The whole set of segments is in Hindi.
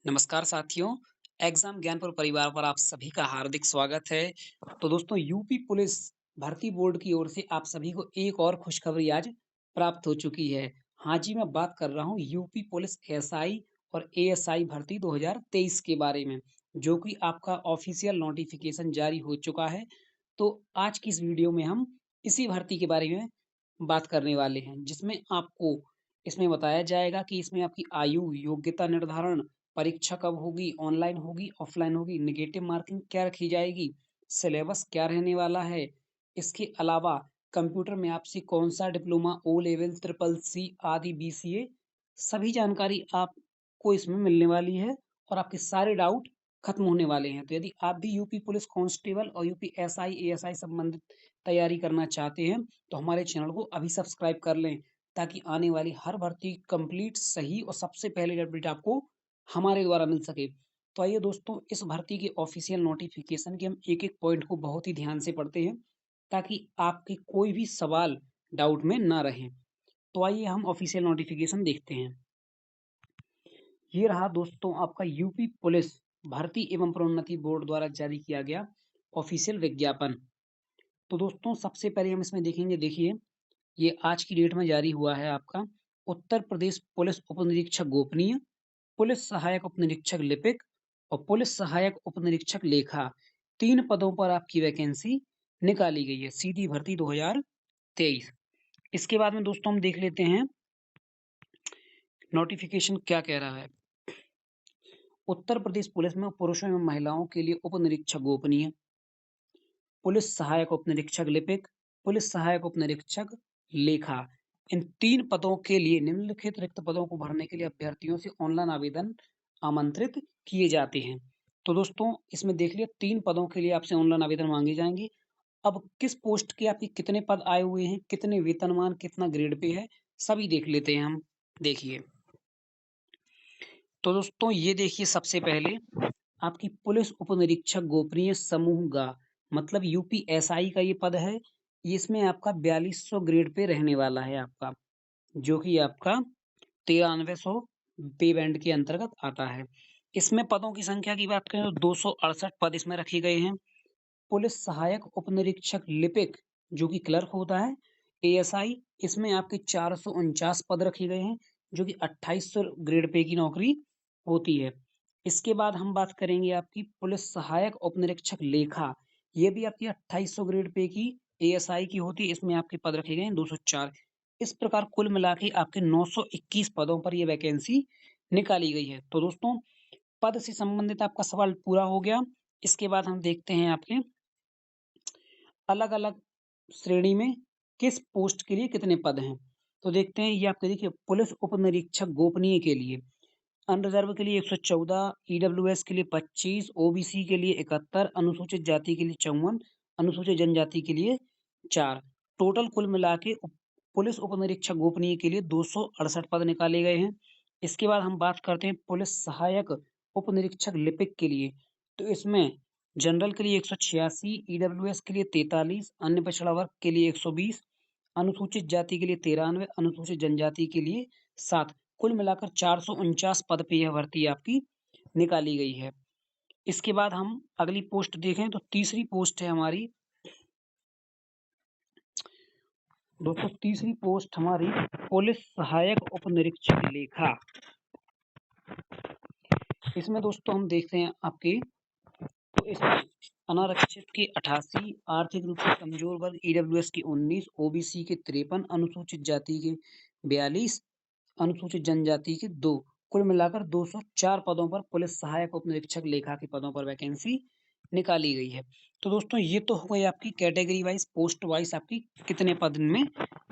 नमस्कार साथियों, एग्जाम ज्ञानपुर परिवार पर आप सभी का हार्दिक स्वागत है। तो दोस्तों यूपी पुलिस भर्ती बोर्ड की ओर से आप सभी को एक और खुशखबरी आज प्राप्त हो चुकी है। हाँ जी, मैं बात कर रहा हूँ यूपी पुलिस एसआई और एएसआई भर्ती 2023 के बारे में, जो कि आपका ऑफिशियल नोटिफिकेशन जारी हो चुका है। तो आज की इस वीडियो में हम इसी भर्ती के बारे में बात करने वाले हैं, जिसमें आपको इसमें बताया जाएगा कि इसमें आपकी आयु, योग्यता निर्धारण, परीक्षा कब होगी, ऑनलाइन होगी, ऑफलाइन होगी, नेगेटिव मार्किंग क्या रखी जाएगी, सिलेबस क्या रहने वाला है। इसके अलावा कंप्यूटर में आपसे कौन-सा diploma, O level, triple C आदि बीसीए सभी जानकारी आपको इसमें मिलने वाली है और आपके सारे डाउट खत्म होने वाले हैं। तो यदि आप भी यूपी पुलिस कांस्टेबल और यूपी एसआई, एएसआई संबंधित तैयारी करना चाहते हैं, तो हमारे चैनल को अभी सब्सक्राइब कर लें, ताकि आने वाली हर भर्ती कंप्लीट, सही और सबसे पहले अपडेट आपको हमारे द्वारा मिल सके। तो आइए दोस्तों, इस भर्ती के ऑफिशियल नोटिफिकेशन के हम एक-एक पॉइंट को बहुत ही ध्यान से पढ़ते हैं, ताकि आपके कोई भी सवाल डाउट में ना रहें। तो आइए हम ऑफिशियल नोटिफिकेशन देखते हैं। ये रहा दोस्तों आपका यूपी पुलिस भर्ती एवं प्रोन्नति बोर्ड द्वारा जारी किया गया ऑफिशियल विज्ञापन। तो दोस्तों सबसे पहले हम इसमें देखेंगे, देखिए ये आज की डेट में जारी हुआ है आपका उत्तर प्रदेश पुलिस उपनिरीक्षक गोपनीय, पुलिस सहायक उपनिरीक्षक लिपिक और पुलिस सहायक उपनिरीक्षक लेखा, 3 पदों पर आपकी वैकेंसी निकाली गई है। सीधी भर्ती 2023। इसके बाद में दोस्तों हम देख लेते हैं नोटिफिकेशन क्या कह रहा है। उत्तर प्रदेश पुलिस में पुरुषों एवं महिलाओं के लिए उपनिरीक्षक गोपनीय, पुलिस सहायक उपनिरीक्षक लिपिक, पुलिस सहायक उपनिरीक्षक लेखा, इन 3 पदों के लिए निम्नलिखित रिक्त पदों को भरने के लिए अभ्यर्थियों से ऑनलाइन आवेदन आमंत्रित किए जाते हैं। तो दोस्तों इसमें देख लिया 3 पदों के लिए आपसे ऑनलाइन आवेदन मांगे जाएंगे। अब किस पोस्ट के आपके कितने पद आए हुए हैं, कितने वेतनमान, कितना ग्रेड पे है, सभी देख लेते हैं हम। देखिए, तो दोस्तों ये देखिए सबसे पहले आपकी पुलिस उपनिरीक्षक गोपनीय समूह गा, मतलब यूपीएसआई का ये पद है। ये इसमें आपका 4200 ग्रेड पे रहने वाला है आपका, जो कि आपका 9300 पे बैंड के अंतर्गत आता है। इसमें पदों की संख्या की बात करें तो 268 पद इसमें रखे गए हैं। पुलिस सहायक उपनिरीक्षक लिपिक, जो कि क्लर्क होता है, एएसआई, इसमें आपके 449 पद रखे गए हैं, जो कि 2800 ग्रेड पे की नौकरी होती है। इसके बाद हम बात करेंगे आपकी पुलिस सहायक उपनिरीक्षक लेखा, ये भी आपकी 2800 ग्रेड पे की एएसआई की होती है। इसमें आपके पद रखे गए हैं 204। इस प्रकार कुल मिला के आपके 921 पदों पर ये वैकेंसी निकाली गई है। तो दोस्तों पद से संबंधित आपका सवाल पूरा हो गया। इसके बाद हम देखते हैं आपके अलग-अलग श्रेणी में किस पोस्ट के लिए कितने पद हैं। तो देखते हैं, ये आपके देखिए पुलिस उपनिरीक्षक गोपनीय के लिए अनरिजर्व के लिए 114, ईडब्ल्यूएस के लिए 25, ओबीसी के लिए 71, अनुसूचित जाति के लिए 54, अनुसूचित जनजाति के लिए 4। टोटल कुल मिला के पुलिस उपनिरीक्षक गोपनीय के लिए 268 पद निकाले गए हैं। इसके बाद हम बात करते हैं पुलिस सहायक उपनिरीक्षक लिपिक के लिए। तो इसमें जनरल के लिए 186, ईडब्ल्यूएस के लिए 43, अन्य पिछड़ा वर्ग के लिए 120, अनुसूचित जाति के लिए 93, अनुसूचित जनजाति के लिए 7। कुल मिलाकर 449 पद पे यह भर्ती आपकी निकाली गई है। इसके बाद हम अगली पोस्ट देखें तो तीसरी पोस्ट है हमारी दोस्तों, तीसरी पोस्ट हमारी पुलिस सहायक उपनिरीक्षक लेखा। इसमें दोस्तों हम देखते हैं आपके, तो इसमें अनारक्षित के 88, आर्थिक रूप से कमजोर वर्ग ईडब्ल्यूएस के 19, ओबीसी के 53, अनुसूचित जाति के 42, अनुसूचित जनजाति के 2। कुल मिलाकर 204 पदों पर पुलिस सहायक उपनिरीक्षक लेखा के पदों पर वैकेंसी निकाली गई है। तो दोस्तों ये तो हो गई आपकी कैटेगरी वाइज, पोस्ट वाइज आपकी कितने पद में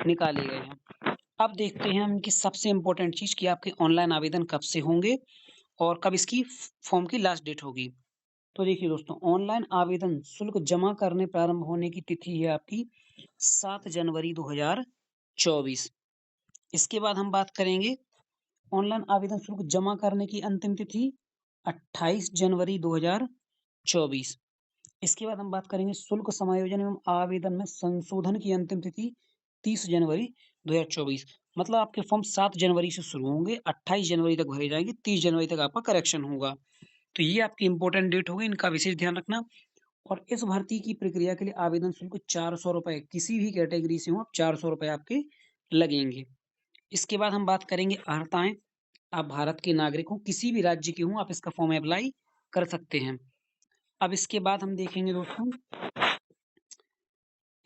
निकाले गए हैं। अब देखते हैं हम इनकी सबसे इंपॉर्टेंट चीज कि आपके ऑनलाइन आवेदन कब से होंगे और कब इसकी फॉर्म की लास्ट डेट होगी। तो देखिए दोस्तों, ऑनलाइन आवेदन शुल्क जमा करने प्रारंभ होने की तिथि है आपकी 7 जनवरी 2024। इसके बाद हम बात करेंगे ऑनलाइन आवेदन शुल्क जमा करने की अंतिम तिथि 28 जनवरी 2024। इसके बाद हम बात करेंगे शुल्क समायोजन एवं आवेदन में संशोधन की अंतिम तिथि 30 जनवरी 2024। मतलब आपके फॉर्म 7 जनवरी से शुरू होंगे, 28 जनवरी तक भरे जाएँगे, 30 जनवरी तक आपका करेक्शन होगा। तो ये आपकी इम्पोर्टेंट डेट हो गई, इनका विशेष ध्यान रखना। और इस भर्ती की प्रक्रिया के लिए आवेदन शुल्क ₹400, किसी भी कैटेगरी से हो आप, ₹400 आपके लगेंगे। इसके बाद हम बात करेंगे अर्हताएँ। आप भारत के नागरिक हो, किसी भी राज्य के हों, आप इसका फॉर्म अप्लाई कर सकते हैं। अब इसके बाद हम देखेंगे दोस्तों,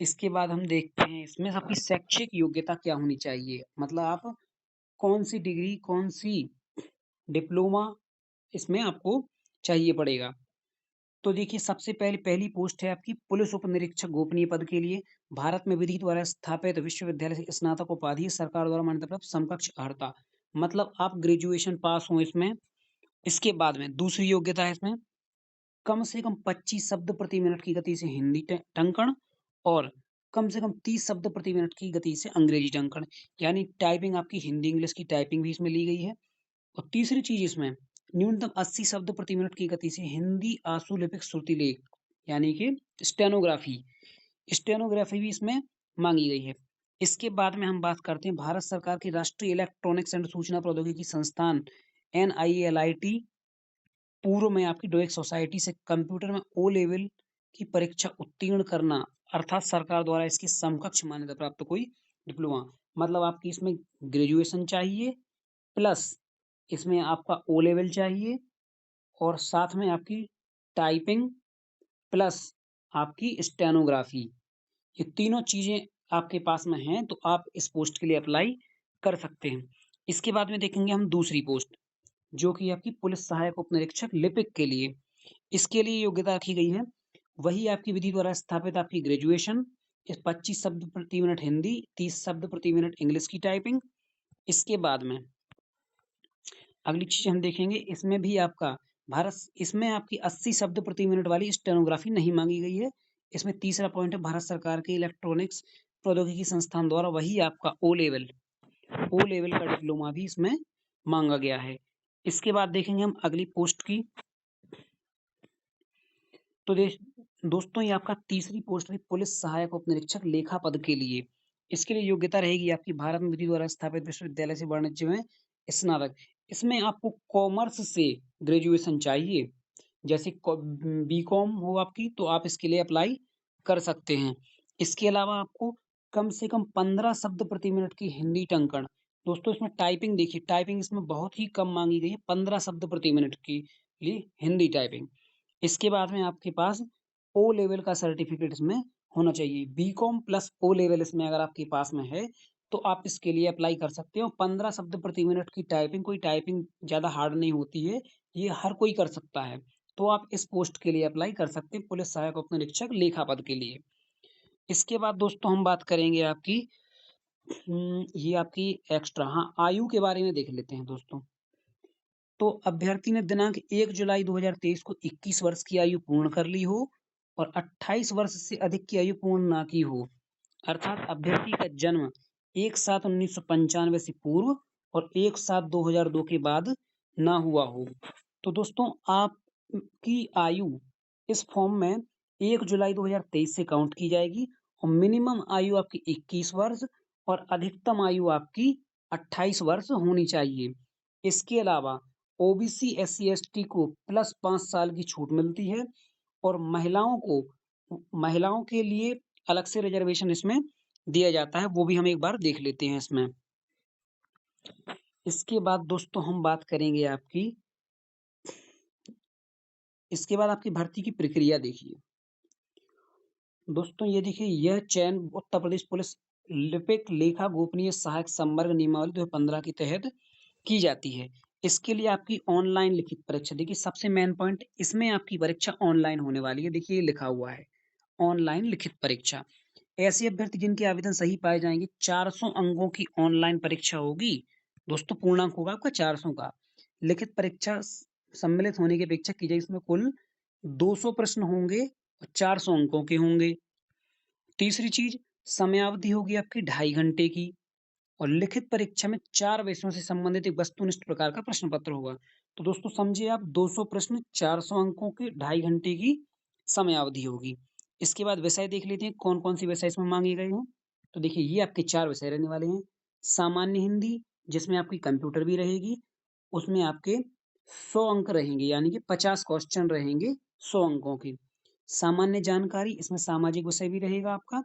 इसके बाद हम देखते हैं इसमें आपकी शैक्षिक योग्यता क्या होनी चाहिए। मतलब आप कौन-सी डिग्री, कौन-सी डिप्लोमा इसमें आपको चाहिए पड़ेगा। तो देखिए, सबसे पहली पोस्ट है आपकी पुलिस उप निरीक्षक गोपनीय पद के लिए। भारत में विधि द्वारा स्थापित विश्वविद्यालय से स्नातक उपाधि, सरकार द्वारा मान्यता प्राप्त समकक्ष अर्हता। मतलब आप ग्रेजुएशन पास हो इसमें। इसके बाद में दूसरी योग्यता है इसमें, कम से कम 25 शब्द प्रति मिनट की गति से हिंदी टंकण और कम से कम 30 शब्द प्रति मिनट की गति से अंग्रेजी टंकण। यानी टाइपिंग आपकी हिंदी इंग्लिश की टाइपिंग भी इसमें ली गई है। और तीसरी चीज इसमें, न्यूनतम 80 शब्द प्रति मिनट की गति से हिंदी आशुलिपिक श्रुतिलेख, यानी कि स्टेनोग्राफी। स्टेनोग्राफी भी इसमें मांगी गई है। इसके बाद में हम बात करते हैं भारत सरकार की राष्ट्रीय इलेक्ट्रॉनिक्स एंड सूचना प्रौद्योगिकी संस्थान NILIT पूर्व में आपकी डोएक सोसाइटी से कंप्यूटर में ओ लेवल की परीक्षा उत्तीर्ण करना, अर्थात सरकार द्वारा इसकी समकक्ष मान्यता प्राप्त कोई डिप्लोमा। मतलब आपकी इसमें ग्रेजुएशन चाहिए, प्लस इसमें आपका ओ लेवल चाहिए, और साथ में आपकी टाइपिंग, प्लस आपकी स्टेनोग्राफी। ये तीनों चीजें आपके पास में हैं तो आप इस पोस्ट के लिए अप्लाई कर सकते हैं। इसके बाद में देखेंगे हम दूसरी पोस्ट, जो कि आपकी पुलिस सहायक उप निरीक्षक लिपिक के लिए। इसके लिए योग्यता रखी गई है, वही आपकी विधि द्वारा स्थापित आपकी ग्रेजुएशन, इस 25 शब्द प्रति मिनट हिंदी, 30 शब्द प्रति मिनट इंग्लिश की टाइपिंग। इसके बाद में अगली चीज हम देखेंगे, इसमें भी आपका भारत, इसमें आपकी 80 शब्द प्रति मिनट वाली स्टेनोग्राफी नहीं मांगी गई है। इसमें तीसरा पॉइंट है, भारत सरकार के इलेक्ट्रॉनिक्स प्रौद्योगिकी संस्थान द्वारा वही आपका ओ लेवल का डिप्लोमा भी इसमें मांगा गया है। इसके बाद देखेंगे हम अगली पोस्ट की। तो दोस्तों, ये आपका तीसरी पोस्ट है पुलिस सहायक उप निरीक्षक लेखा पद के लिए। इसके लिए योग्यता रहेगी आपकी भारत में विधि द्वारा स्थापित विश्वविद्यालय से वाणिज्य में स्नातक। इसमें आपको कॉमर्स से ग्रेजुएशन चाहिए, जैसे बीकॉम हो आपकी, तो आप इसके लिए अप्लाई कर सकते हैं। इसके अलावा आपको कम से कम 15 शब्द प्रति मिनट की हिंदी टंकण। दोस्तों, इसमें टाइपिंग देखिए, टाइपिंग इसमें बहुत ही कम मांगी गई है, 15 शब्द प्रति मिनट की लिए हिंदी टाइपिंग। इसके बाद में आपके पास ओ लेवल का सर्टिफिकेट इसमें होना चाहिए। बीकॉम प्लस ओ लेवल इसमें अगर आपके पास में है तो आप इसके लिए अप्लाई कर सकते हो। 15 शब्द प्रति मिनट की टाइपिंग, कोई टाइपिंग ज़्यादा हार्ड नहीं होती है, ये हर कोई कर सकता है। तो आप इस पोस्ट के लिए अप्लाई कर सकते हैं, पुलिस सहायक उप निरीक्षक लेखा पद के लिए। इसके बाद दोस्तों हम बात करेंगे आपकी ये आपकी एक्स्ट्रा, हाँ, आयु के बारे में देख लेते हैं दोस्तों। तो अभ्यर्थी ने दिनांक 1 जुलाई 2023 को 21 वर्ष की आयु पूर्ण कर ली हो और 28 वर्ष से अधिक की आयु पूर्ण ना की हो, अर्थात अभ्यर्थी का जन्म 1/7/1995 से पूर्व और 1/7/2002 के बाद ना हुआ हो। तो दोस्तों, आपकी आयु इस फॉर्म में 1 जुलाई 2023 से काउंट की जाएगी और मिनिमम आयु आपकी 21 वर्ष और अधिकतम आयु आपकी 28 वर्ष होनी चाहिए। इसके अलावा ओबीसी एससी एसटी को प्लस 5 साल की छूट मिलती है और महिलाओं के लिए अलग से रिजर्वेशन इसमें दिया जाता है, वो भी हम एक बार देख लेते हैं इसमें। इसके बाद दोस्तों हम बात करेंगे आपकी, इसके बाद आपकी भर्ती की प्रक्रिया देखिए। दोस्तों, ये देखिए, यह चयन उत्तर प्रदेश पुलिस लिपिक लेखा गोपनीय सहायक संवर्ग नियमावली 2015 के तहत की जाती है। इसके लिए आपकी ऑनलाइन लिखित परीक्षा, देखिए सबसे मेन पॉइंट इसमें आपकी परीक्षा ऑनलाइन होने वाली है। देखिए, ये लिखा हुआ है ऑनलाइन लिखित परीक्षा। ऐसे अभ्यर्थी जिनके आवेदन सही पाए जाएंगे, 400 अंकों की ऑनलाइन परीक्षा होगी। दोस्तों, पूर्णांक होगा आपका 400 का। लिखित परीक्षा सम्मिलित होने की अपेक्षा की जाए, इसमें कुल 200 प्रश्न होंगे और 400 अंकों के होंगे। तीसरी चीज, समयावधि होगी आपकी 2.5 घंटे की और लिखित परीक्षा में 4 विषयों से संबंधित एक वस्तुनिष्ठ प्रकार का प्रश्न पत्र होगा। तो दोस्तों समझिए आप, 200 प्रश्न, 400 अंकों के, 2.5 घंटे की समयावधि होगी। इसके बाद विषय देख लेते हैं, कौन कौन सी विषय इसमें मांगे गए हैं। तो देखिए ये आपके 4 विषय रहने वाले हैं। सामान्य हिंदी जिसमें आपकी कंप्यूटर भी रहेगी, उसमें आपके 100 अंक रहेंगे यानी कि 50 क्वेश्चन रहेंगे 100 अंकों के। सामान्य जानकारी इसमें सामाजिक विषय भी रहेगा आपका,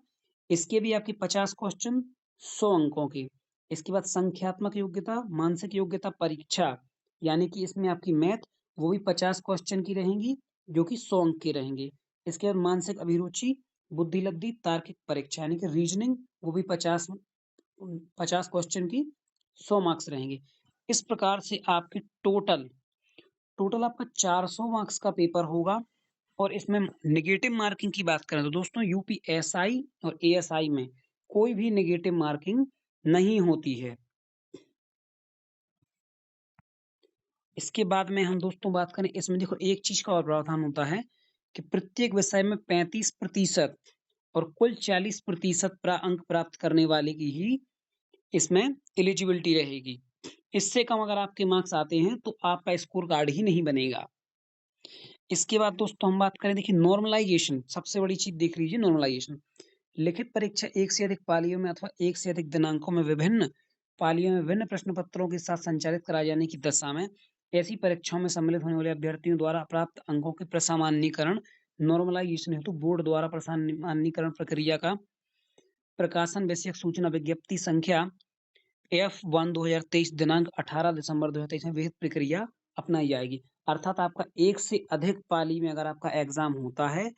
इसके भी आपके 50 क्वेश्चन 100 अंकों के। इसके बाद संख्यात्मक योग्यता, मानसिक योग्यता परीक्षा यानी कि इसमें आपकी मैथ वो भी 50 क्वेश्चन की रहेंगी जो कि 100 अंक के रहेंगे। इसके बाद मानसिक अभिरुचि, बुद्धिलब्धि, तार्किक परीक्षा यानी कि रीजनिंग वो भी 50 क्वेश्चन की 100 मार्क्स रहेंगे। इस प्रकार से आपके टोटल आपका 400 मार्क्स का पेपर होगा और इसमें नेगेटिव मार्किंग की बात करें तो दोस्तों यूपीएसआई और एएसआई में कोई भी नेगेटिव मार्किंग नहीं होती है। इसके बाद में हम दोस्तों बात करें इसमें देखो एक चीज का और प्रावधान होता है कि प्रत्येक विषय में 35% और कुल 40% अंक प्राप्त करने वाले की ही इसमें एलिजिबिलिटी रहेगी। इससे कम अगर आपके मार्क्स आते हैं तो आपका स्कोर कार्ड ही नहीं बनेगा। इसके बाद दोस्तों हम बात करें देखिए नॉर्मलाइजेशन, सबसे बड़ी चीज देख लीजिए नॉर्मलाइजेशन। लिखित परीक्षा एक से अधिक पालियों में अथवा एक से अधिक दिनांकों में विभिन्न पालियों में विभिन्न प्रश्न पत्रों के साथ संचालित कराए जाने की दशा में ऐसी परीक्षाओं में सम्मिलित होने वाले अभ्यर्थियों द्वारा प्राप्त अंकों के प्रसामान्यीकरण नॉर्मलाइजेशन हेतु बोर्ड द्वारा प्रसामान्यीकरण प्रक्रिया का प्रकाशन विषयक सूचना विज्ञप्ति संख्या F1 2023 दिनांक 18 दिसंबर 2023 में विहित प्रक्रिया अपनाई जाएगी। अर्थात आपका एक से अधिक पाली में अगर आपका एग्जाम होता है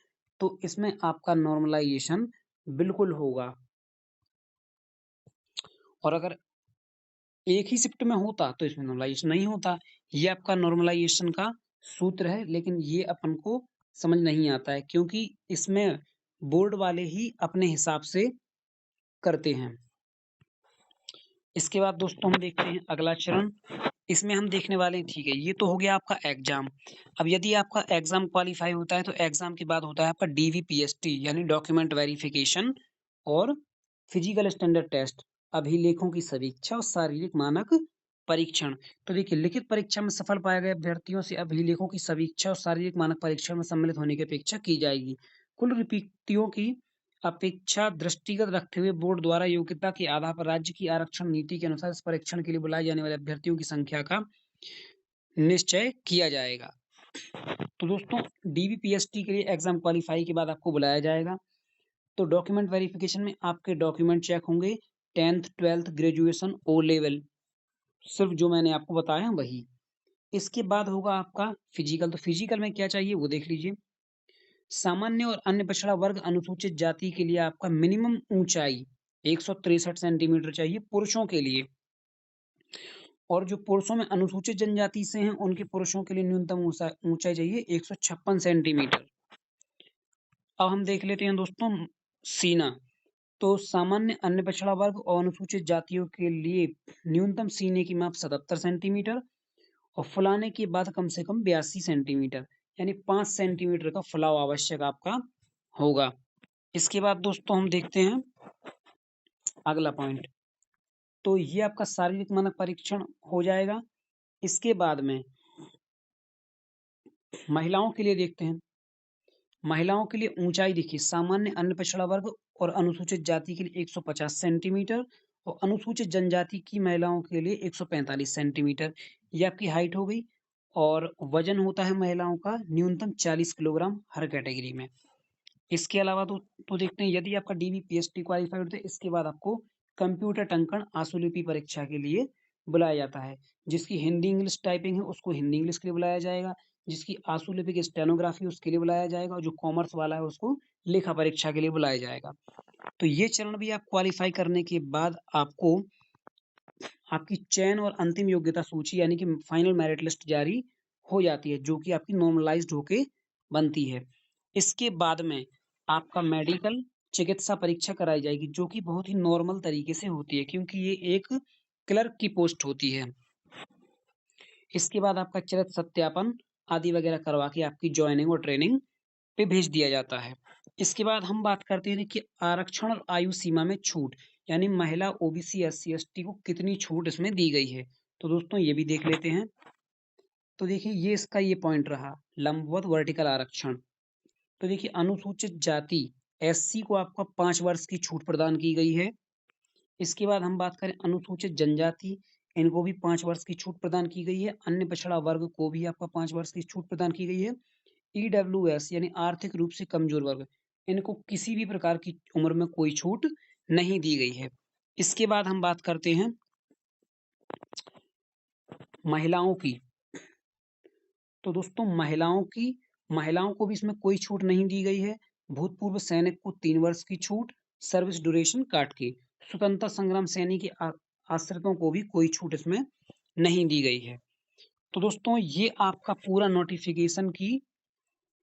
तो इसमें आपका नॉर्मलाइजेशन बिल्कुल होगा और अगर एक ही शिफ्ट में होता तो इसमें नॉर्मलाइजेशन नहीं होता। ये आपका नॉर्मलाइजेशन का सूत्र है लेकिन ये अपन को समझ नहीं आता है क्योंकि इसमें बोर्ड वाले ही अपने हिसाब से करते हैं। इसके बाद दोस्तों हम देखते हैं अगला चरण। इसमें हम देखने वाले हैं ठीक है ये तो हो गया आपका एग्जाम। अब यदि आपका एग्जाम क्वालिफाई होता है तो एग्जाम के बाद होता है आपका डीवीपीएसटी यानी डॉक्यूमेंट वेरिफिकेशन और फिजिकल स्टैंडर्ड टेस्ट, अभिलेखों की समीक्षा और शारीरिक मानक परीक्षण। तो देखिए लिखित परीक्षा में सफल पाए गए अभ्यर्थियों से अभिलेखों की समीक्षा और शारीरिक मानक परीक्षण में सम्मिलित होने की अपेक्षा की जाएगी। कुल रिपीटियों की अपेक्षा दृष्टिगत रखते हुए बोर्ड द्वारा योग्यता के आधार पर राज्य की आरक्षण नीति के अनुसार इस परीक्षण के लिए बुलाए जाने वाले अभ्यर्थियों की संख्या का निश्चय किया जाएगा। तो दोस्तों डीबीपीएसटी के लिए एग्जाम क्वालिफाई के बाद आपको बुलाया जाएगा। तो डॉक्यूमेंट वेरिफिकेशन में आपके डॉक्यूमेंट चेक होंगे, 10th 12th graduation O level, सिर्फ जो मैंने आपको बताया वही। इसके बाद होगा आपका फिजिकल। तो फिजिकल में क्या चाहिए वो देख लीजिए। सामान्य और अन्य पिछड़ा वर्ग अनुसूचित जाति के लिए आपका मिनिमम ऊंचाई 163 सेंटीमीटर चाहिए पुरुषों के लिए, और जो पुरुषों में अनुसूचित जनजाति से हैं उनके पुरुषों के लिए न्यूनतम ऊंचाई चाहिए 156 सेंटीमीटर। अब हम देख लेते हैं दोस्तों सीना। तो सामान्य अन्य पिछड़ा वर्ग और अनुसूचित जातियों के लिए न्यूनतम सीने की माप 77 सेंटीमीटर और फुलाने के बाद कम से कम 82 सेंटीमीटर यानी 5 सेंटीमीटर का फुलाव आवश्यक आपका होगा। इसके बाद दोस्तों हम देखते हैं अगला पॉइंट। तो ये आपका शारीरिक मानक परीक्षण हो जाएगा। इसके बाद में महिलाओं के लिए देखते हैं। महिलाओं के लिए ऊंचाई देखिए, सामान्य अन्य पिछड़ा वर्ग और अनुसूचित जाति के लिए 150 सेंटीमीटर और अनुसूचित जनजाति की महिलाओं के लिए 145 सेंटीमीटर, ये आपकी हाइट हो गई। और वजन होता है महिलाओं का न्यूनतम 40 किलोग्राम हर कैटेगरी में। इसके अलावा तो देखते हैं यदि आपका डीबीपीएसटी क्वालिफाइड होता है इसके बाद आपको कंप्यूटर टंकण आशुलिपि परीक्षा के लिए बुलाया जाता है। जिसकी हिंदी इंग्लिश टाइपिंग है उसको हिंदी इंग्लिश के लिए बुलाया जाएगा, जिसकी आशुलिपिक स्टेनोग्राफी उसके लिए बुलाया जाएगा और जो कॉमर्स वाला है उसको लेखा परीक्षा के लिए बुलाया जाएगा। तो ये चरण भी आप क्वालिफाई करने के बाद आपको आपकी चयन और अंतिम योग्यता सूची यानी कि फाइनल मेरिट लिस्ट जारी हो जाती है जो कि आपकी नॉर्मलाइज्ड होके बनती है। इसके बाद में आपका मेडिकल चिकित्सा परीक्षा कराई जाएगी जो कि बहुत ही नॉर्मल तरीके से होती है क्योंकि ये एक क्लर्क की पोस्ट होती है। इसके बाद आपका चरित्र सत्यापन आदि वगैरह करवा के आपकी ज्वाइनिंग और ट्रेनिंग पे भेज दिया जाता है। इसके बाद हम बात करते हैं कि आरक्षण और आयु सीमा में छूट यानी महिला ओबीसी एससी एसटी को कितनी छूट इसमें दी गई है। तो दोस्तों ये भी देख लेते हैं। तो देखिए ये इसका ये पॉइंट रहा लंबवत वर्टिकल आरक्षण। तो देखिए अनुसूचित जाति एससी को आपका 5 वर्ष की छूट प्रदान की गई है। इसके बाद हम बात करें अनुसूचित जनजाति, इनको भी 5 वर्ष की छूट प्रदान की गई है। अन्य पिछड़ा वर्ग को भी आपका 5 वर्ष की छूट प्रदान की गई है। ईडब्ल्यूएस यानी आर्थिक रूप से कमजोर वर्ग, इनको किसी भी प्रकार की उम्र में कोई छूट नहीं दी गई है। इसके बाद हम बात करते हैं महिलाओं की। तो दोस्तों महिलाओं को भी इसमें कोई छूट नहीं दी गई है। भूतपूर्व सैनिक को 3 वर्ष की छूट सर्विस ड्यूरेशन काट के। स्वतंत्रता संग्राम सैनिक के आश्रितों को भी कोई छूट इसमें नहीं दी गई है। तो दोस्तों ये आपका पूरा नोटिफिकेशन की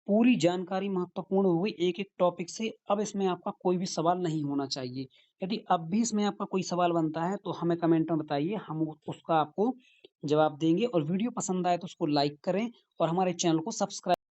पूरी जानकारी महत्वपूर्ण हो गई एक-एक टॉपिक से। अब इसमें आपका कोई भी सवाल नहीं होना चाहिए। यदि अब भी इसमें आपका कोई सवाल बनता है तो हमें कमेंट में बताइए, हम उसका आपको जवाब देंगे। और वीडियो पसंद आए तो उसको लाइक करें और हमारे चैनल को सब्सक्राइब